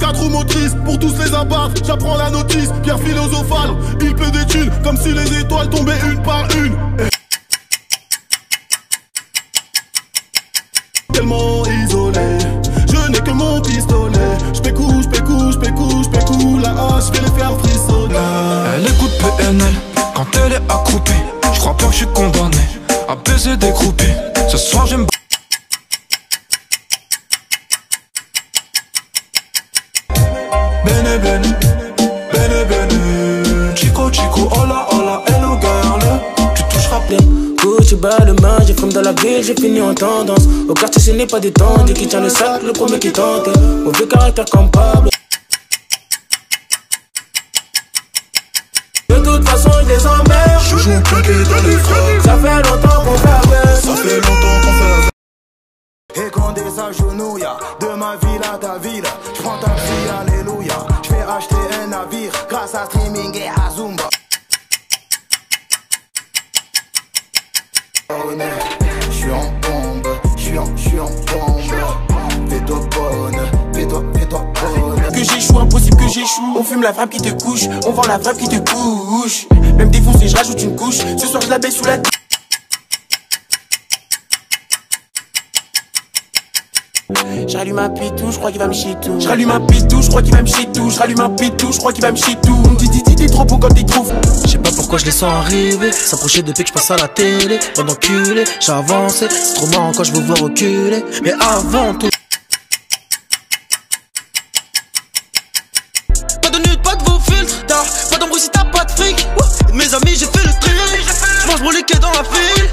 4 roues motrices pour tous les abattre. J'apprends la notice, pierre philosophale. Il pleut des thunes comme si les étoiles tombaient une par une. Tellement isolé, je n'ai que mon pistolet. J'pécou, j'pécou, j'pécou, j'pécou. La hache, j'vais les faire frissonner. Elle écoute PNL quand elle est accroupie. J'crois pas que je suis condamné à baiser des groupies. Ce soir j'aime. Bene bene, bene bene. Chico chico, hola hola, hello girl. Tu toucheras bien. Gucci bas de main, j'ai fume dans la ville, j'ai fini en tendance. Au quartier ce n'est pas détendu, qui tient le sac, le premier qui tente. Mauvais caractère comme Pablo. De toute façon je les emmerde. Je joue plaqué dans les freins. Ça fait longtemps qu'on fait avec. Ça fait longtemps qu'on fait avec. Et quand des agenouilles, de ma ville à ta ville, j'prends ta fille, alléluia. J'fais acheter un navire, grâce à streaming et à Zumba. J'suis en bombe, j'suis en bombe. Fais-toi bonne, fais-toi bonne. Que j'échoue, impossible que j'échoue. On fume la frappe qui te couche, on vend la frappe qui te couche. Même défoncé, je rajoute une couche. Ce soir je la baisse sous la. J'allume un pitou, je crois qu'il va me chier tout. J'allume un pitou, je crois qu'il va me chier tout. J'allume un pitou, je crois qu'il va me chier tout. On me dit t'es trop beau quand t'y trouves. Je sais pas pourquoi je les sens arriver, s'approcher depuis que je passe à la télé. Pendant culé, j'ai avancé, c'est trop marrant quand je vous vois reculer. Mais avant tout, pas de nude, pas de vos filtres, pas d'embrouille si t'as pas de fric. Mes amis, j'ai fait le tri, j'mange broliquet dans la file.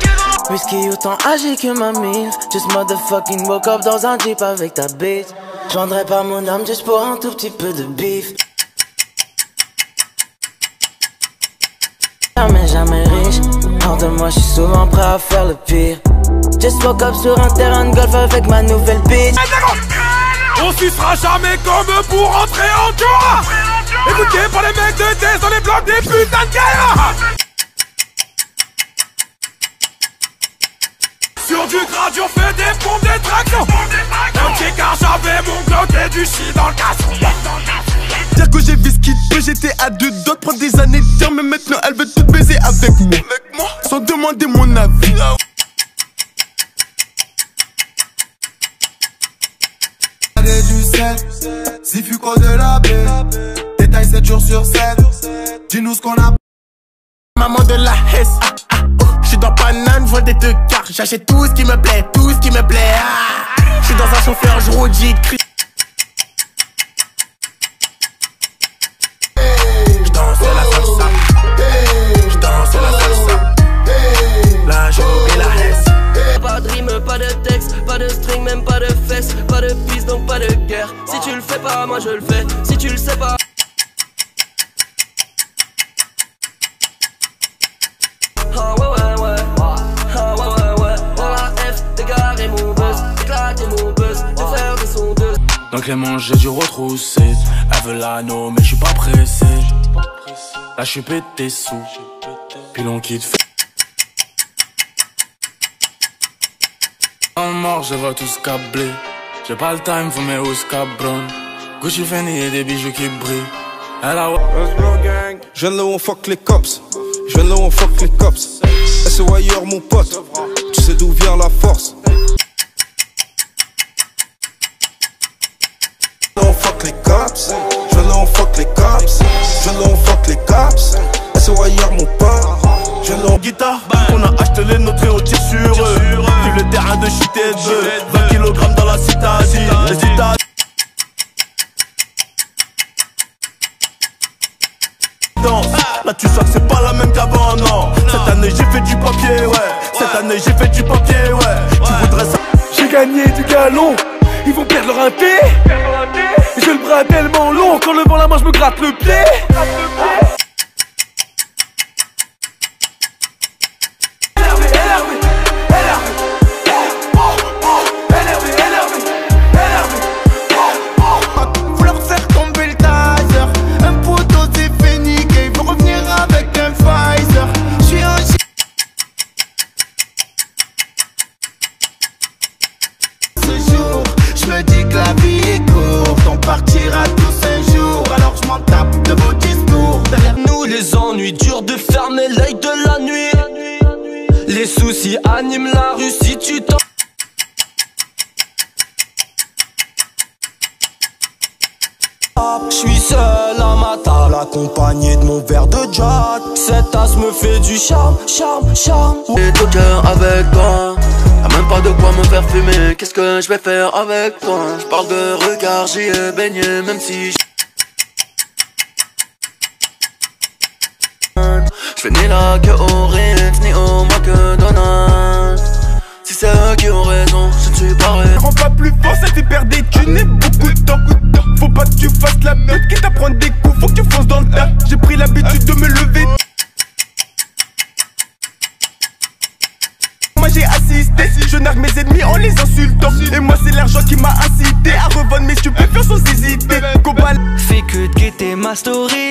Whisky autant âgé que ma mire. Just motherfucking woke up dans un jeep avec ta bitch. J'vendrais pas mon âme juste pour un tout petit peu de bif. Jamais riche. Hors de moi, j'suis souvent prêt à faire le pire. Just woke up sur un terrain de golf avec ma nouvelle bitch. On sucera jamais comme eux pour rentrer en Jura. Écoutez pas les mecs de test dans les blocs des putains de guerre. Sur du grade, on fait des pompes, des tractions. Ok, car j'avais mon bloc et du shit dans le casson. Dire que j'ai vu ce qu'il peut, j'étais à 2 doigts, prendre des années de temps, mais maintenant elle veut tout baiser avec moi. Sans demander mon avis. Du 7, si fut quoi de la baie. Détail 7 jours sur 7. Dis-nous ce qu'on a. Maman de la Hesse, j'suis dans Paname, j'vole des 2 quarts. J'achète tout ce qui me plaît, tout ce qui me plaît. J'suis dans un chauffeur, j'roule, j'écris. J'danse la salsa, j'danse la salsa. Là j'ai oublié la Hesse. Pas de rime, pas de texte, pas de string, même pas de fesses. Pas de piste, donc pas de guerre. Si tu le fais pas, moi je le fais. Si tu le sais pas. Ah ouais ouais ouais, ah ouais ouais ouais. Dans la F, dégarer mon buzz, éclater mon buzz, te faire des sondeuses. Donc les manches j'ai dû retrousser. Elle veut l'anneau mais j'suis pas pressé. Là j'suis pété sous. Puis l'on quitte. En mort je veux tous câbler. J'ai pas le time pour mes housses cabron. Gucci Fendi et des bijoux qui brillent. Elle a je viens de là où on fuck les cops. Je viens de là où on fuck les cops. SOYR mon pote. Tu sais d'où vient la force. On fuck les cops. Je viens de là où on fuck les cops. Je viens de là où on fuck les cops. SOYR mon pote. Je viens de là où on Guitare, on a acheté les nôtres et on tire sur eux. Vive le terrain de shit et de 20 kg dans la citadine. Les citadines. Là tu sens que c'est pas la même qu'avant, non. Cette année j'ai fait du papier, ouais. Cette année j'ai fait du papier, ouais. Tu voudrais ça. J'ai gagné du galon. Ils vont perdre leur inté. J'ai le bras tellement long. Quand levant la main je me gratte le pied. Je me dis que la vie est courte, on partira tous nuit, dur de fermer l'œil de la nuit. Les soucis animent la rue si tu t'en... J'suis seul à ma table, accompagné de mon verre de Jack. Cette tasse me fait du charme, charme, charme. J'ai tout cœur avec toi, y'a même pas de quoi me faire fumer. Qu'est-ce que je vais faire avec toi? Je parle de regard, j'y ai baigné, même si je fais ni la que au Ritz, ni au McDonald's. Si c'est eux qui ont raison, je ne suis pas vrai. Prends pas plus fort, ça te perd des thunes et beaucoup de temps. Faut pas que tu fasses la meute, quitte à prendre des coups, faut que tu fonces dans le tas. J'ai pris l'habitude de me lever. Moi j'ai assisté, je nargue mes ennemis en les insultant. Et moi c'est l'argent qui m'a incité à revendre mes stupéfiants sans hésiter. Fais que de guetter ma story,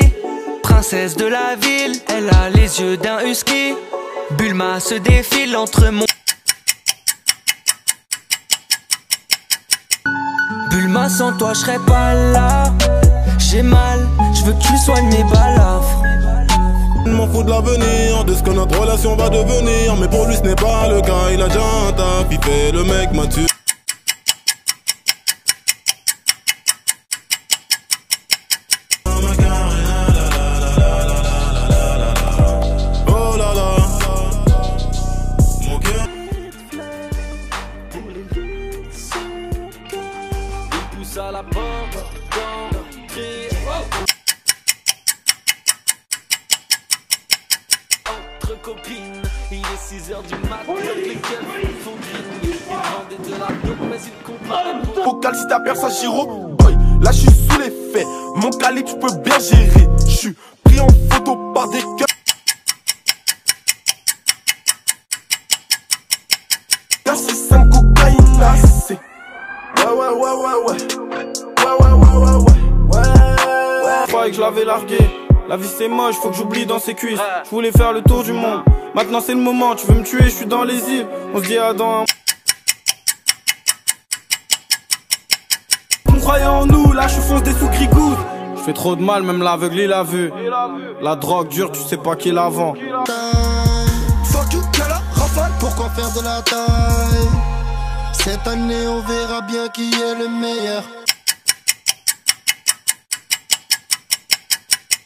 princesse de la ville, elle a les yeux d'un husky. Bulma se défile entre mon... Bulma, sans toi je serais pas là. J'ai mal, je veux que tu soignes mes balafres. Je m'en fous de l'avenir, de ce que notre relation va devenir. Mais pour lui ce n'est pas le cas, il a déjà un taf, il fait le mec mature. Oh là là, mon cœur. Il pousse à la porte d'entrée. Entre copines, il est 6h du matin. Les keufs font green. Ils vendaient de la dope, mais ils comprennent. Vocal si ta personne Giro, boy, là je suis sous l'effet. Mon calibre je peux bien gérer. Je suis pris en photo par des keufs. Là c'est 5 cocaïne là c'est. Ouais. Croyais que je l'avais largué. La vie c'est moche, faut que j'oublie dans ses cuisses. Je voulais faire le tour du monde. Maintenant c'est le moment, tu veux me tuer, je suis dans les îles. On se dit à dans. On croyait en nous, là je fonce des sous grigouttes. Je fais trop de mal, même l'aveugle il a vu. La drogue dure, tu sais pas qui la vend. Fuck you, que la rafale, pourquoi faire de la taille? Cette année on verra bien qui est le meilleur.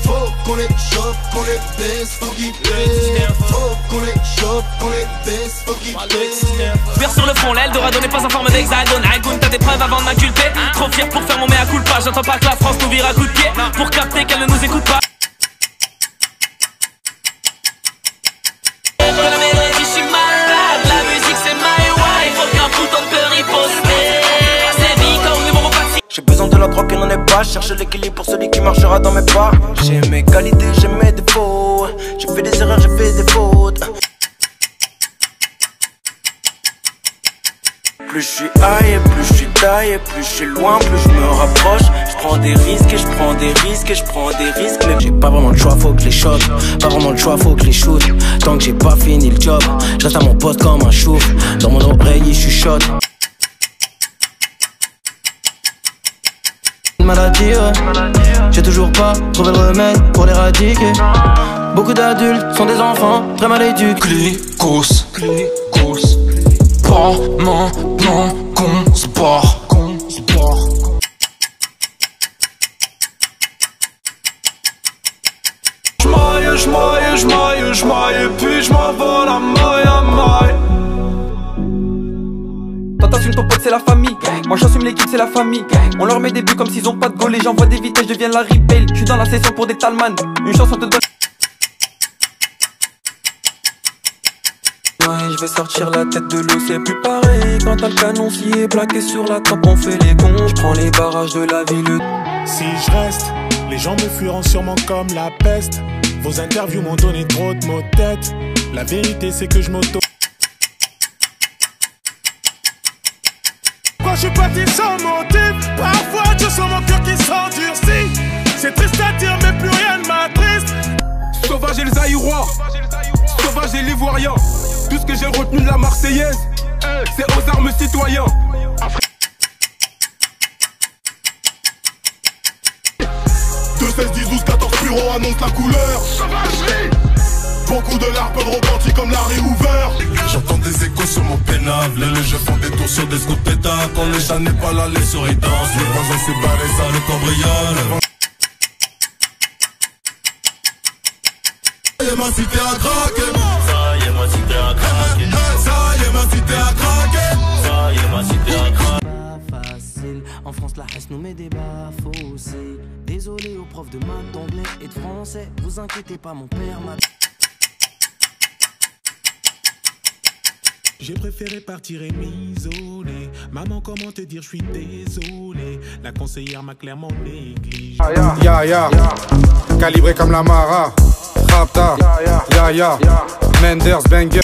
Faut qu'on les chope, qu'on les baisse, faut qu'ils paient. Faut qu'on les chope, qu'on les baisse, faut qu'ils paient. Vert sur le front, l'Eldorado n'est pas en forme d'hexagone. Agoun, t'as des preuves avant de m'inculper. Trop fier pour faire mon mea culpa. J'entends pas que la France nous vire à coups de pied pour capter qu'elle ne nous écoute pas. j'ai besoin de la drogue et n'en est pas. Cherche l'équilibre pour celui qui marchera dans mes pas. J'ai mes qualités, j'ai mes défauts. J'ai fait des erreurs, j'ai fait des fautes. Plus je suis high, plus je suis taillé, plus je suis loin, plus je me rapproche. Je prends des risques et je prends des risques et je prends des risques. Mais j'ai pas vraiment le choix, faut que je les chope. Pas vraiment le choix, faut que je les shoot. Tant que j'ai pas fini le job, je reste à mon poste comme un chouf. Dans mon oreille, il chuchote. Maladie, ouais. J'ai toujours pas trouvé le remède pour l'éradiquer. Beaucoup d'adultes sont des enfants très mal éduqués. Cause, pas maintenant qu'on se barre. J'maille, puis j'm'envole à maille. Toi t'assumes ton pote c'est la famille. Moi j'assume l'équipe c'est la famille. On leur met des buts comme s'ils ont pas de goal. Les gens voient des vitesses, je deviens la Bale. Je suis dans la session pour des Talman. Une chance on te donne. Ouais, je vais sortir la tête de l'eau, c'est plus pareil. Quand t'as le canon scié plaqué sur la tempe, on fait les cons. Je prends les barrages de la ville. Si je reste, les gens me fuiront sûrement comme la peste. Vos interviews m'ont donné trop de mots de tête. La vérité c'est que je m'auto. Quand je suis parti sans motif, parfois je sens mon cœur qui s'endurcit. C'est triste à dire mais plus rien ne m'attriste. Sauvage et les Aïrois, sauvage et l'Ivoirien. Tout ce que j'ai retenu de la Marseillaise, c'est aux armes citoyens. 16, 10, 12, 14 bureaux annoncent la couleur. Sauvagerie. Beaucoup de larmes, peu de repentis comme Larry Hoover. J'entends des échos sur mon pénable. Les jeux font des tours sur des scouts de pétard. Quand les chats n'est pas là, les souris dansent. Les voisins c'est barré, ça le cambriole. Ça y est, ma cité a craqué. Ça y est, ma cité a craqué. Ça y est, ma cité a craqué. Ça y est, ma cité a craqué. Pas facile, en France la haine nous met des bas-fossés. Désolé aux profs de maths, d'anglais et de français. Vous inquiétez pas, mon père m'a... J'ai préféré partir et m'isoler. Maman, comment te dire, je suis désolé. La conseillère m'a clairement négligé. Ya, calibré comme la Mara. Rapta, ya, Menders, Banger.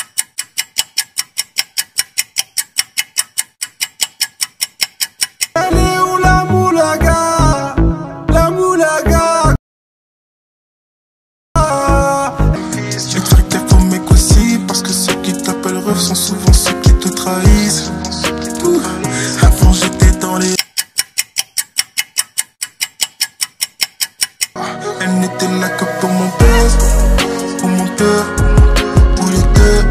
Elle est où la moulaga? La moulaga. Tu craques tes pour mes coussins parce que ceux qui t'appellent ref sont souvent ceux qui te trahissent. Avant j'étais dans les... Elle n'était là que pour mon buzz, pour mon peur, pour les deux.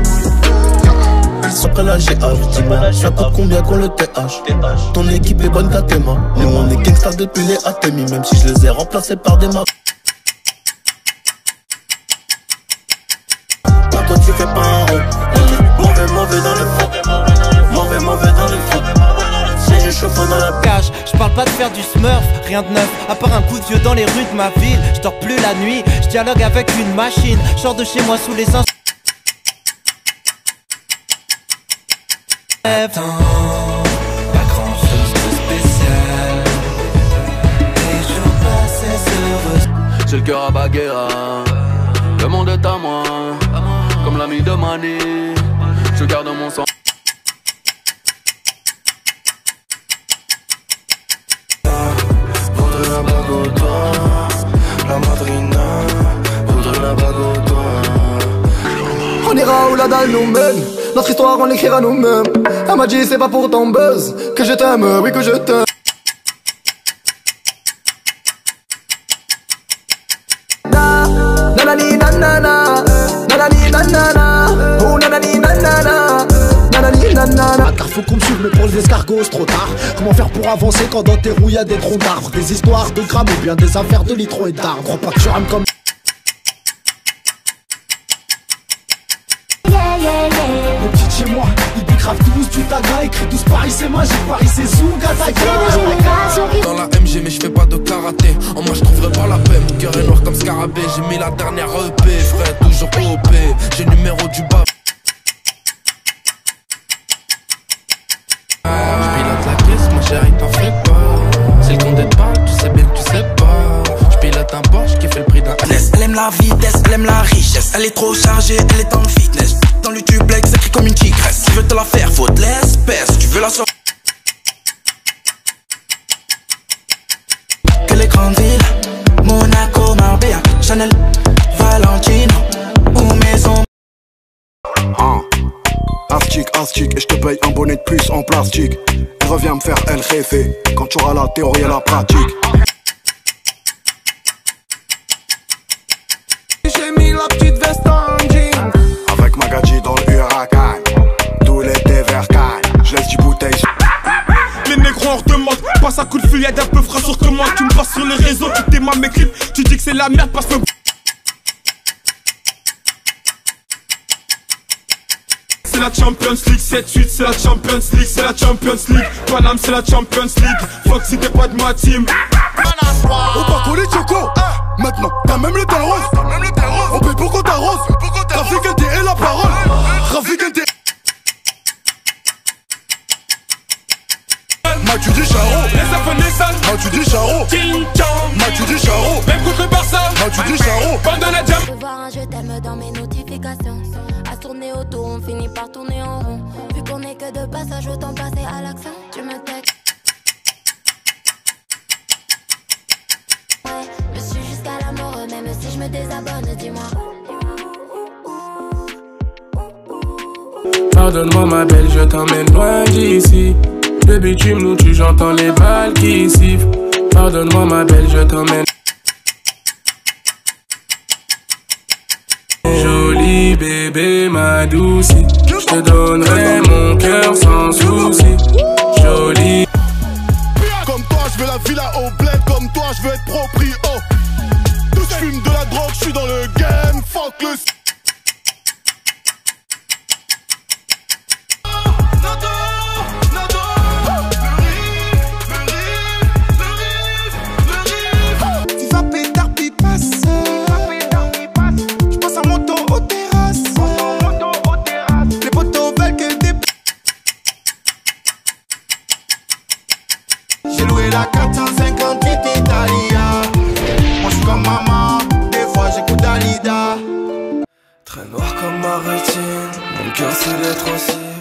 Après la GH, ça coûte combien qu'on le TH? Ton équipe est bonne qu'à tes mains. Mais on est gangsta depuis les ATMI, même si je les ai remplacés par des mains. Toi tu fais pas un rond. Mauvais dans le fond. Mauvais dans le fond. C'est du chauffeur dans la cage. Je parle pas de faire du smurf, rien de neuf, à part un coup de vieux dans les rues de ma ville. Je dors plus la nuit, je dialogue avec une machine. Je sors de chez moi sous les ins. Attends, pas grand chose de spécial. Les jours passés heureux. J'ai le cœur à Baguera. Le monde est à moi, comme l'ami de Mani. Je garde mon sang. Voudrais la bague au doigt, la madrina. Voudrais la bague au doigt. On ira où la dalle nous mène. Notre histoire on l'écrira nous-mêmes. Elle m'a dit c'est pas pour ton buzz que je t'aime, oui que je t'aime. Nanani nanana, nanani nanana, oh nanani nanana, nanani nanana. À Carrefour qu'on me suive mais pour les escargots c'est trop tard. Comment faire pour avancer quand dans tes roues y'a des troncs d'arbres? Des histoires de grammes ou bien des affaires de litrons et d'arbres. Crois pas que tu rames comme... Le petit chez moi, il dégrave tous du taga. Écrit tous Paris c'est magique, Paris c'est Zouga. Dans la MG mais je fais pas de karaté. En moi je trouverai pas la paix. Mon cœur est noir comme scarabée. J'ai mis la dernière EP, frère, toujours OP. J'ai le numéro du bas. J'pilote la caisse, ma chérie t'en fais pas. C'est le compte pas, tu sais bien que tu sais pas. J'pilote un Porsche qui fait le prix d'un... Elle aime la vitesse, elle aime la richesse. Elle est trop chargée, elle est dans le fitness. Dans le tublex, elle crie comme une tigresse. Tu veux te la faire, faut de l'espèce. Tu veux la sortir. Que les grandes villes, Monaco, Marbella, Chanel, Valentino ou maison. Astic, et je te paye un bonnet de plus en plastique. Et reviens me faire El Jefe quand tu auras la théorie et la pratique. J'ai mis la petite veste en jean. Avec Magadji dans le huracan. Tout l'été vers Cannes. Je laisse du bouteille. Les négros hors de mode, passe un coup de fil, y'a d'un peu frais sur commande. Tu me passes sur les réseaux, tu t'aimes mes clips. Tu dis que c'est la merde parce que... C'est la Champions League, 7-8 c'est la Champions League, c'est la Champions League. Paname c'est la Champions League, fuck si t'es pas de ma team. On part qu'on les choco. Maintenant, t'as même le teint rose. On paye pour qu'on t'arrose. Trafic NT et la parole. Trafic NT. Mathieu du Charo. Les affaires sales. Mathieu du Charo. King Kong. Mathieu du Charo. Même contre le Barça. Mathieu du Charo. Pendant la jam. Je voir un je t'aime dans mes notifications. À tourner autour, on finit par tourner en rond. Vu qu'on est que de passage, autant passer à l'accent. Tu me textes. Ouais, je suis jusqu'à la mort, même si je me désabonne, dis-moi. Pardonne-moi ma belle, je t'emmène loin d'ici. Le bitume nous tue, j'entends les balles qui sifflent. Pardonne-moi ma belle, je t'emmène. bébé ma douce. Je te donnerai mon cœur sans souci. Jolie. Comme toi, je veux la villa au bled. Comme toi, je veux être proprio. Je fume de la drogue, je suis dans le game. Fuck le. La 458 Italia. Moi je suis comme maman, des fois j'écoute Dalida. Très noir comme ma rétine, mon cœur c'est d'être aussi.